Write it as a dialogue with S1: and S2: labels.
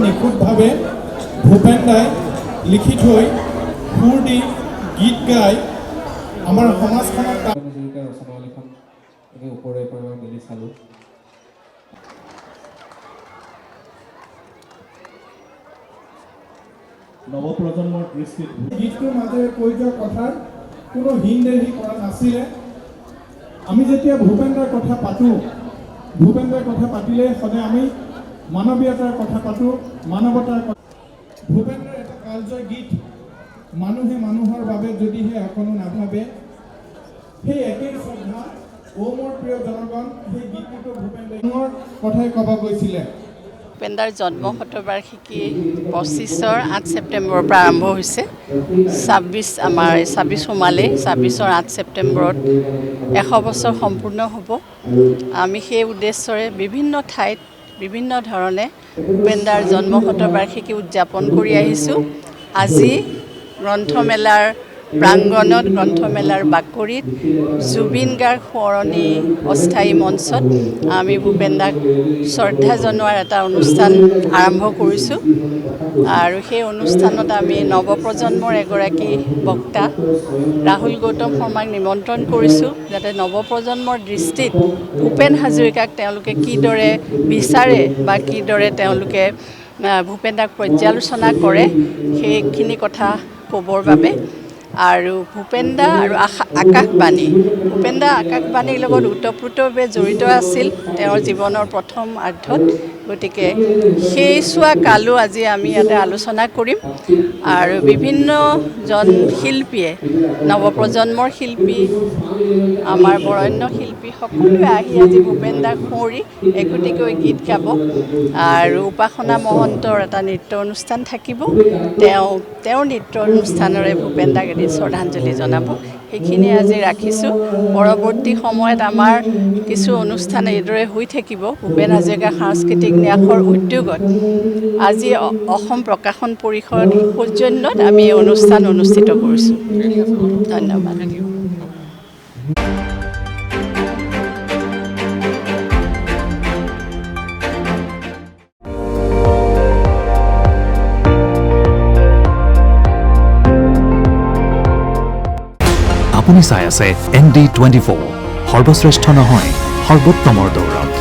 S1: নিখুঁতভাৱে ভূপেন দাই লিখি থৈ সুৰ দি গীত গাই আমাৰ সমাজখনক
S2: ৰচনাৱলীখন ওপৰে পৰা মিলি চালোঁ। নৱপ্ৰজন্মৰ দৃষ্টিত
S1: গীতটোৰ মাজেৰে কৈ যোৱা কথাৰ কোনো হিনদেহি কৰা নাছিলে। আমি যেতিয়া ভূপেন দাৰ কথা পাতোঁ, ভূপেন দাৰ কথা পাতিলে সদায় আমি মানৱীয়তাৰ কথা পাতোঁ, মানৱতাৰ কথা। ভূপেন দাৰ এটা কালজয়ী গীত মানুহে মানুহৰ বাবে যদিহে অকণো নাভাবে, সেই একেই শ্ৰদ্ধা অ মোৰ প্ৰিয় জনগণ, সেই গীতটোতো ভূপেন দাৰ কথাই ক'ব গৈছিলে।
S3: ভূপেন দাৰ জন্ম শতবাৰ্ষিকী 25ৰ 8 ছেপ্টেম্বৰৰ পৰা আৰম্ভ হৈছে। 26 সোমালেই, 26ৰ 8 ছেপ্টেম্বৰত 100 বছৰ সম্পূৰ্ণ হ'ব। আমি সেই উদ্দেশ্যৰে বিভিন্ন ঠাইত বিভিন্ন ধৰণে ভূপেন দাৰ জন্ম শতবাৰ্ষিকী উদযাপন কৰি আহিছোঁ। আজি গ্ৰন্থমেলাৰ প্ৰাংগণত, গ্ৰন্থমেলাৰ বাকৰিত, জুবিন গাৰ্গ সোঁৱৰণী অস্থায়ী মঞ্চত আমি ভূপেন দাক শ্ৰদ্ধা জনোৱাৰ এটা অনুষ্ঠান আৰম্ভ কৰিছোঁ। আৰু সেই অনুষ্ঠানত আমি নৱপ্ৰজন্মৰ এগৰাকী বক্তা ৰাহুল গৌতম শৰ্মাক নিমন্ত্ৰণ কৰিছোঁ, যাতে নৱপ্ৰজন্মৰ দৃষ্টিত ভূপেন হাজৰিকাক তেওঁলোকে কিদৰে বিচাৰে বা কিদৰে তেওঁলোকে ভূপেন দাক পৰ্যালোচনা কৰে সেইখিনি কথা ক'বৰ বাবে। আৰু ভূপেন দা আৰু আকাশবাণী, ভূপেন দা আকাশবাণীৰ লগত ওতঃপ্ৰোতভাৱে জড়িত আছিল তেওঁৰ জীৱনৰ প্ৰথম আৰ্ধত। গতিকে সেইছোৱা কালো আজি আমি ইয়াতে আলোচনা কৰিম। আৰু বিভিন্নজন শিল্পীয়ে, নৱপ্ৰজন্মৰ শিল্পী, আমাৰ বৰেণ্য শিল্পী সকলোৱে আহি আজি ভূপেন দাক সুঁৱৰি একোটিকৈ গীত গাব। আৰু উপাসনা মহন্তৰ এটা নৃত্য অনুষ্ঠান থাকিব। তেওঁৰ নৃত্য অনুষ্ঠানেৰে ভূপেন দাক এটি শ্ৰদ্ধাঞ্জলি জনাব। সেইখিনি আজি ৰাখিছোঁ। পৰৱৰ্তী সময়ত আমাৰ কিছু অনুষ্ঠান এইদৰে হৈ থাকিব। ভূপেন হাজৰিকা সাংস্কৃতিক ন্যাসৰ উদ্যোগত আজি অসম প্ৰকাশন পৰিষদ সৌজন্যত আমি এই অনুষ্ঠান অনুষ্ঠিত কৰিছোঁ। ধন্যবাদ।
S4: আপুনি চাই আছে ND24, সৰ্বশ্ৰেষ্ঠ নহয় সৰ্বোত্তমৰ দৌৰত।